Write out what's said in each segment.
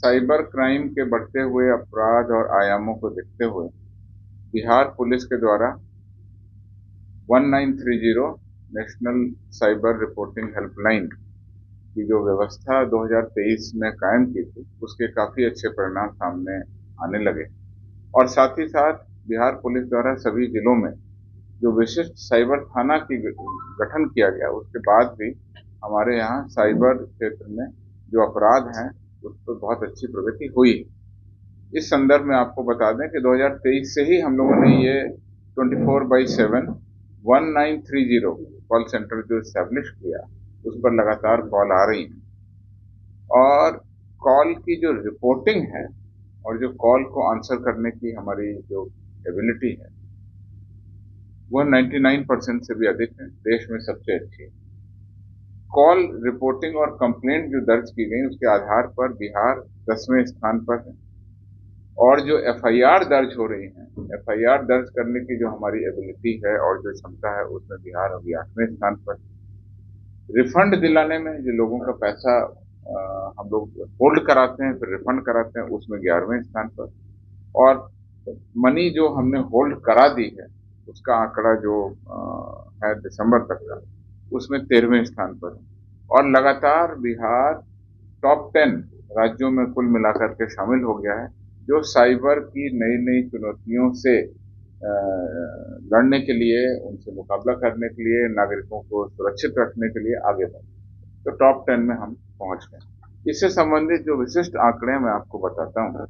Cyber crime के बढ़ते हुए अपराध और आयामों को देखते हुए बिहार पुलिस के द्वारा 1930 नेशनल साइबर रिपोर्टिंग हेल्पलाइन की जो व्यवस्था 2023 में कायम की थी, उसके काफी अच्छे परिणाम सामने आने लगे। और साथ ही साथ बिहार पुलिस द्वारा सभी जिलों में जो विशिष्ट साइबर थाना की गठन किया गया, उसके बाद भी हमारे यहाँ साइबर क्षेत्र में जो अपराध हैं उस पर बहुत अच्छी प्रगति हुई है। इस संदर्भ में आपको बता दें कि 2023 से ही हम लोगों ने ये 24/7 1930 कॉल सेंटर जो इस्टेब्लिश किया, उस पर लगातार कॉल आ रही है और कॉल की जो रिपोर्टिंग है और जो कॉल को आंसर करने की हमारी जो एबिलिटी है वह 99% से भी अधिक है, देश में सबसे अच्छी है। कॉल रिपोर्टिंग और कंप्लेंट जो दर्ज की गई उसके आधार पर बिहार 10वें स्थान पर है और जो एफआईआर दर्ज हो रही है, एफआईआर दर्ज करने की जो हमारी एबिलिटी है और जो क्षमता है, उसमें बिहार अभी 8वें स्थान पर है। रिफंड दिलाने में जो लोगों का पैसा हम लोग होल्ड कराते हैं फिर रिफंड कराते हैं, उसमें 11वें स्थान पर। और मनी जो हमने होल्ड करा दी है उसका आंकड़ा जो है दिसंबर तक का, उसमें 13वें स्थान पर है। और लगातार बिहार टॉप 10 राज्यों में कुल मिलाकर के शामिल हो गया है, जो साइबर की नई नई चुनौतियों से लड़ने के लिए, उनसे मुकाबला करने के लिए, नागरिकों को सुरक्षित रखने के लिए आगे बढ़े। तो टॉप 10 में हम पहुंच गए। इससे संबंधित जो विशिष्ट आंकड़े मैं आपको बताता हूँ।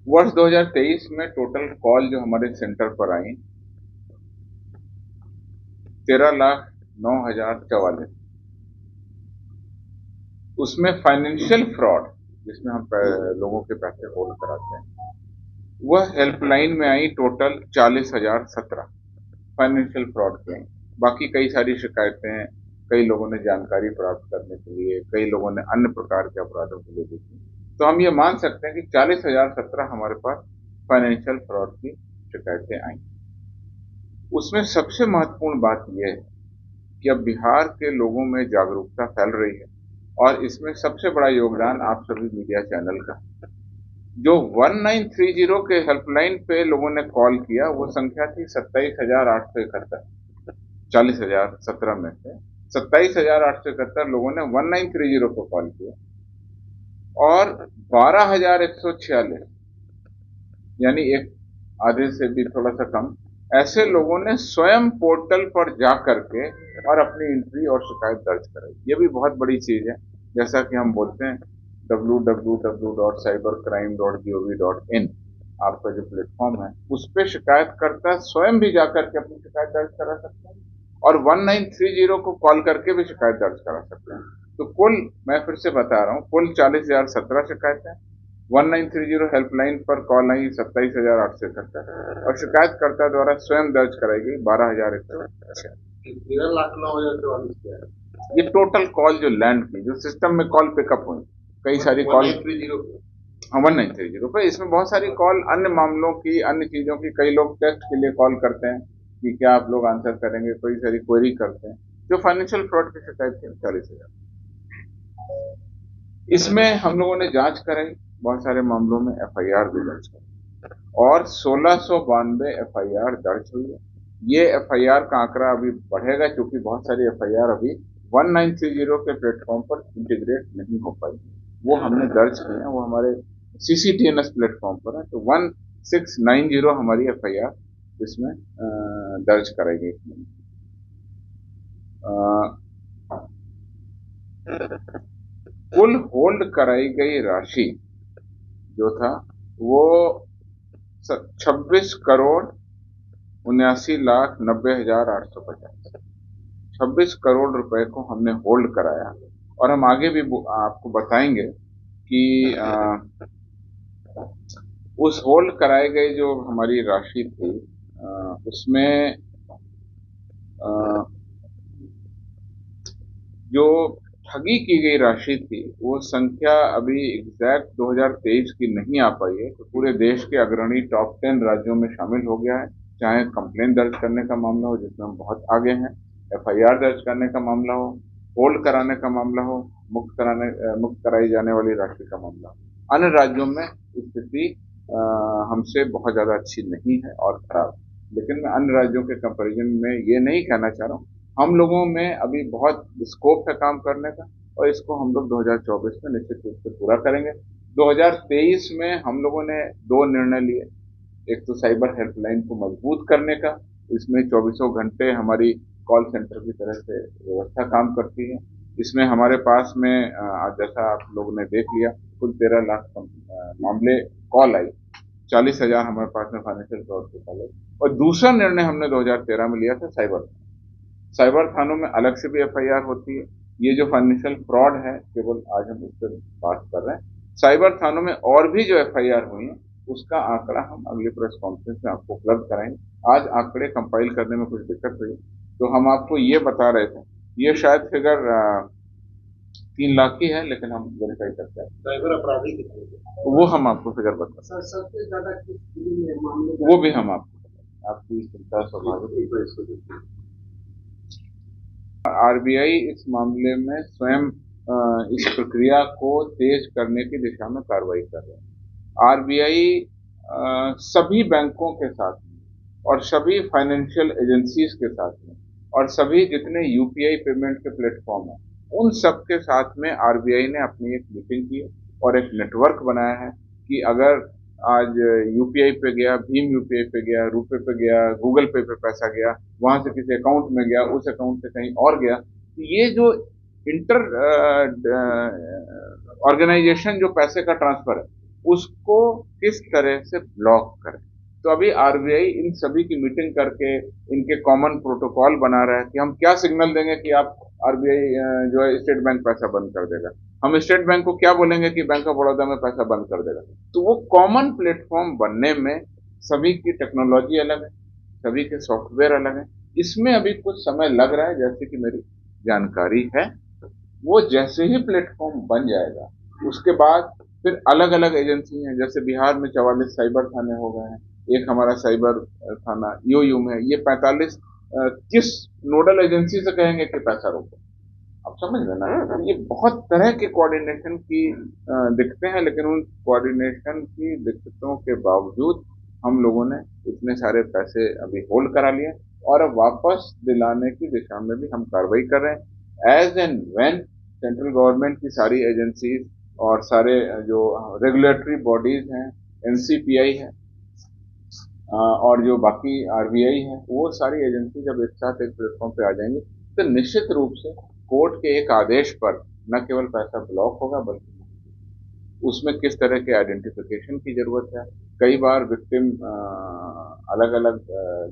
वर्ष 2023 में टोटल कॉल जो हमारे सेंटर पर आई 13,09,044। उसमें फाइनेंशियल फ्रॉड, जिसमें हम लोगों के पैसे होल्ड कराते हैं, वह हेल्पलाइन में आई टोटल 40,017 फाइनेंशियल फ्रॉड के। बाकी कई सारी शिकायतें कई लोगों ने जानकारी प्राप्त करने के लिए, कई लोगों ने अन्य प्रकार के अपराधों के लिए दी थी। तो हम ये मान सकते हैं कि 40,017 हमारे पास फाइनेंशियल फ्रॉड की शिकायतें आई। उसमें सबसे महत्वपूर्ण बात यह है कि अब बिहार के लोगों में जागरूकता फैल रही है और इसमें सबसे बड़ा योगदान आप सभी मीडिया चैनल का। जो 1930 के हेल्पलाइन पे लोगों ने कॉल किया वो संख्या थी 27,871। 40,017 में से 27,871 लोगों ने 1930 को कॉल किया और 12,146 यानी एक आधे से भी थोड़ा सा कम ऐसे लोगों ने स्वयं पोर्टल पर जा करके और अपनी एंट्री और शिकायत दर्ज कराई। ये भी बहुत बड़ी चीज है। जैसा कि हम बोलते हैं www.cybercrime.gov.in आपका जो प्लेटफॉर्म है, उस पर शिकायतकर्ता स्वयं भी जाकर के अपनी शिकायत दर्ज करा सकते हैं और 1930 को कॉल करके भी शिकायत दर्ज करा सकते हैं। तो कुल, मैं फिर से बता रहा हूँ, कुल 40,017 शिकायतें, 1930 हेल्पलाइन पर कॉल आई 27,871 और शिकायतकर्ता द्वारा स्वयं दर्ज कराई गई 12,146। 13,09,044 ये टोटल कॉल जो लैंड की, जो सिस्टम में कॉल पिकअप हुई, कई सारी कॉल 1930 पे। इसमें बहुत सारी कॉल अन्य मामलों की, अन्य चीजों की, कई लोग टेस्ट के लिए कॉल करते हैं कि क्या आप लोग आंसर करेंगे, कोई सारी क्वेरी करते हैं। जो फाइनेंशियल फ्रॉड की शिकायत थी 40,000। इसमें हम लोगों ने जांच कराई, बहुत सारे मामलों में एफआईआर भी दर्ज की और 1692 एफआईआर दर्ज हुई है। ये एफआईआर का आंकड़ा अभी बढ़ेगा क्योंकि बहुत सारी एफआईआर अभी 1930 के प्लेटफॉर्म पर इंटीग्रेट नहीं हो पाई। वो हमने दर्ज किए हैं, वो हमारे CCTNS प्लेटफॉर्म पर है। तो 1690 हमारी एफआईआर इसमें दर्ज कराई गई। कुल होल्ड कराई गई राशि जो था वो 26,79,90,850 26 करोड़ रुपए को हमने होल्ड कराया। और हम आगे भी आपको बताएंगे कि उस होल्ड कराए गए जो हमारी राशि थी उसमें जो ठगी की गई राशि थी वो संख्या अभी एग्जैक्ट 2023 की नहीं आ पाई है। तो पूरे देश के अग्रणी टॉप 10 राज्यों में शामिल हो गया है। चाहे कंप्लेंट दर्ज करने का मामला हो, जिसमें हम बहुत आगे हैं, एफआईआर दर्ज करने का मामला हो, होल्ड कराने का मामला हो, मुक्त कराई जाने वाली राशि का मामला। अन्य राज्यों में स्थिति हमसे बहुत ज्यादा अच्छी नहीं है और खराब। लेकिन मैं अन्य राज्यों के कंपैरिजन में ये नहीं कहना चाह रहा हूँ, हम लोगों में अभी बहुत स्कोप है काम करने का, और इसको हम लोग 2024 में निश्चित रूप से पूरा करेंगे। 2023 में हम लोगों ने दो निर्णय लिए। एक तो साइबर हेल्पलाइन को मजबूत करने का, इसमें चौबीसों घंटे हमारी कॉल सेंटर की तरह से व्यवस्था काम करती है। इसमें हमारे पास में जैसा आप लोगों ने देख लिया, कुल 13 लाख मामले कॉल आई, 40,000 हमारे पास में फाइनेंशियल फ्रॉड के कॉल आई। और दूसरा निर्णय हमने 2013 में लिया था साइबर थानों में अलग से भी एफआईआर होती है। ये जो फाइनेंशियल फ्रॉड है, केवल आज हम इस पर बात कर रहे हैं। साइबर थानों में और भी जो एफआईआर हुई है, उसका आंकड़ा हम अगली प्रेस कॉन्फ्रेंस में आपको उपलब्ध कराएंगे। आज आंकड़े कंपाइल करने में कुछ दिक्कत हुई, तो हम आपको ये बता रहे थे। ये शायद फिगर 3 लाख की है, लेकिन हम वेरीफाई करते हैं। साइबर अपराधी कितने थे? वो हम आपको फिगर बता सर, सबसे ज्यादा किस मामले वो भी हम आपको, आपकी चिंता स्वाभाविक है। आरबीआई इस मामले में स्वयं इस प्रक्रिया को तेज करने की दिशा में कार्रवाई कर रहे हैं। आरबीआई सभी बैंकों के साथ में और सभी फाइनेंशियल एजेंसीज के साथ में और सभी जितने यूपीआई पेमेंट के प्लेटफॉर्म हैं, उन सब के साथ में आरबीआई ने अपनी एक मीटिंग की और एक नेटवर्क बनाया है कि अगर आज यूपीआई पे गया, भीम यूपीआई पे गया, रुपए पे गया, गूगल पे पे पैसा गया, वहां से किसी अकाउंट में गया, उस अकाउंट से कहीं और गया, तो ये जो इंटर ऑर्गेनाइजेशन जो पैसे का ट्रांसफर है, उसको किस तरह से ब्लॉक करें। तो अभी आरबीआई इन सभी की मीटिंग करके इनके कॉमन प्रोटोकॉल बना रहा है कि हम क्या सिग्नल देंगे कि आप आरबीआई जो है स्टेट बैंक पैसा बंद कर देगा, हम स्टेट बैंक को क्या बोलेंगे कि बैंक ऑफ बड़ौदा में पैसा बंद कर देगा। तो वो कॉमन प्लेटफॉर्म बनने में सभी की टेक्नोलॉजी अलग है, सभी के सॉफ्टवेयर अलग है। इसमें अभी कुछ समय लग रहा है, जैसे कि मेरी जानकारी है। वो जैसे ही प्लेटफॉर्म बन जाएगा, उसके बाद फिर अलग अलग एजेंसी हैं, जैसे बिहार में 44 साइबर थाने हो गए हैं, एक हमारा साइबर थाना ईओयू में है। ये 45 किस नोडल एजेंसी से कहेंगे कि पैसा रोको, आप समझ रहे ना। ये बहुत तरह के कोऑर्डिनेशन की दिक्कतें हैं, लेकिन उन कोऑर्डिनेशन की दिक्कतों के बावजूद हम लोगों ने इतने सारे पैसे अभी होल्ड करा लिए, और अब वापस दिलाने की दिशा में भी हम कार्रवाई कर रहे हैं। As and when central government की सारी एजेंसीज और सारे जो रेगुलेटरी बॉडीज हैं, एनसीपीआई है और जो बाकी आरबीआई है, वो सारी एजेंसी जब एक साथ एक प्लेटफॉर्म पे आ जाएंगी, तो निश्चित रूप से कोर्ट के एक आदेश पर न केवल पैसा ब्लॉक होगा, बल्कि उसमें किस तरह के आइडेंटिफिकेशन की जरूरत है। कई बार विक्टिम अलग अलग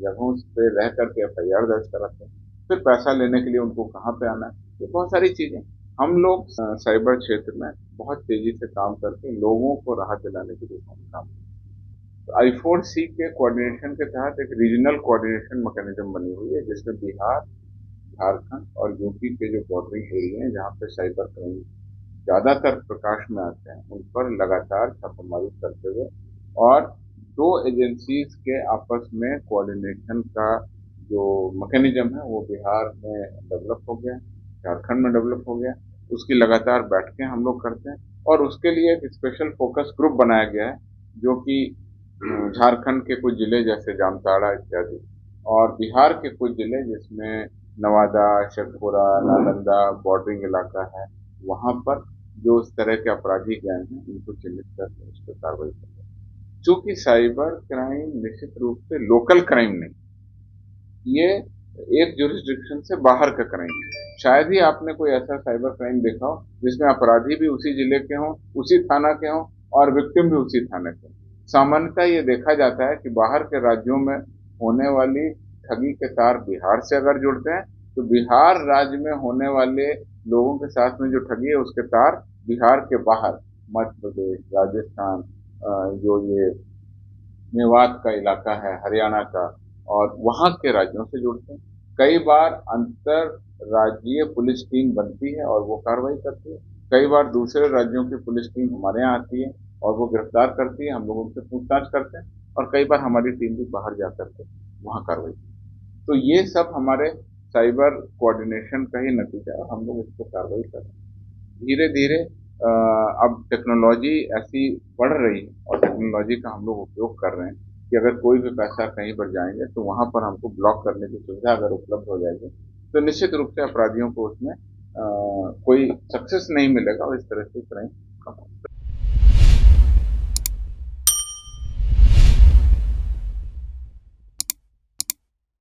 जगहों पे रह करके एफआईआर दर्ज कराते हैं, फिर पैसा लेने के लिए उनको कहाँ पे आना है, ये बहुत सारी चीजें हम लोग साइबर क्षेत्र में बहुत तेजी से काम करके लोगों को राहत दिलाने की दिशा में काम करते हैं। I4C के कोऑर्डिनेशन के तहत एक रीजनल कोऑर्डिनेशन मैकेनिज्म बनी हुई है, जिसमें बिहार, झारखंड और यूपी के जो बॉर्डरिंग एरिया हैं, जहाँ पे साइबर क्राइम ज्यादातर प्रकाश में आते हैं, उन पर लगातार छापेमारी करते हुए और दो एजेंसीज के आपस में कोऑर्डिनेशन का जो मैकेनिज्म है, वो बिहार में डेवलप हो गया, झारखंड में डेवलप हो गया। उसकी लगातार बैठकें हम लोग करते हैं, और उसके लिए एक स्पेशल फोकस ग्रुप बनाया गया है, जो कि झारखंड के कुछ जिले जैसे जामताड़ा इत्यादि, और बिहार के कुछ जिले जिसमें नवादा, शेखपुरा, नालंदा बॉर्डरिंग इलाका है, वहां पर जो इस तरह के अपराधी गैंग हैं, उनको चिन्हित करके उस पर कार्रवाई करते हैं। चूंकि साइबर क्राइम निश्चित रूप से लोकल क्राइम नहीं, ये एक जुरिस्डिक्शन से बाहर का क्राइम है। शायद ही आपने कोई ऐसा साइबर क्राइम देखा हो जिसमें अपराधी भी उसी जिले के हों, उसी थाना के हों, और विक्टिम भी उसी थाने के। सामान्यतः ये देखा जाता है कि बाहर के राज्यों में होने वाली ठगी के तार बिहार से अगर जुड़ते हैं, तो बिहार राज्य में होने वाले लोगों के साथ में जो ठगी है, उसके तार बिहार के बाहर मध्य प्रदेश, राजस्थान, जो ये मेवात का इलाका है, हरियाणा का, और वहां के राज्यों से जुड़ते हैं। कई बार अंतर राज्यीय पुलिस टीम बनती है और वो कार्रवाई करती है। कई बार दूसरे राज्यों की पुलिस टीम हमारे यहाँ आती है और वो गिरफ्तार करती है, हम लोग उनसे पूछताछ करते हैं, और कई बार हमारी टीम भी बाहर जा करके वहां कार्रवाई करती है। तो ये सब हमारे साइबर कोऑर्डिनेशन का ही नतीजा है, हम लोग इस पर कार्रवाई कर रहे हैं। धीरे धीरे अब टेक्नोलॉजी ऐसी बढ़ रही है और टेक्नोलॉजी का हम लोग उपयोग कर रहे हैं कि अगर कोई भी पैसा कहीं पर जाएंगे तो वहां पर हमको ब्लॉक करने की सुविधा अगर उपलब्ध हो जाएगी तो निश्चित रूप से अपराधियों को उसमें कोई सक्सेस नहीं मिलेगा और इस तरह से क्राइम कम होगा।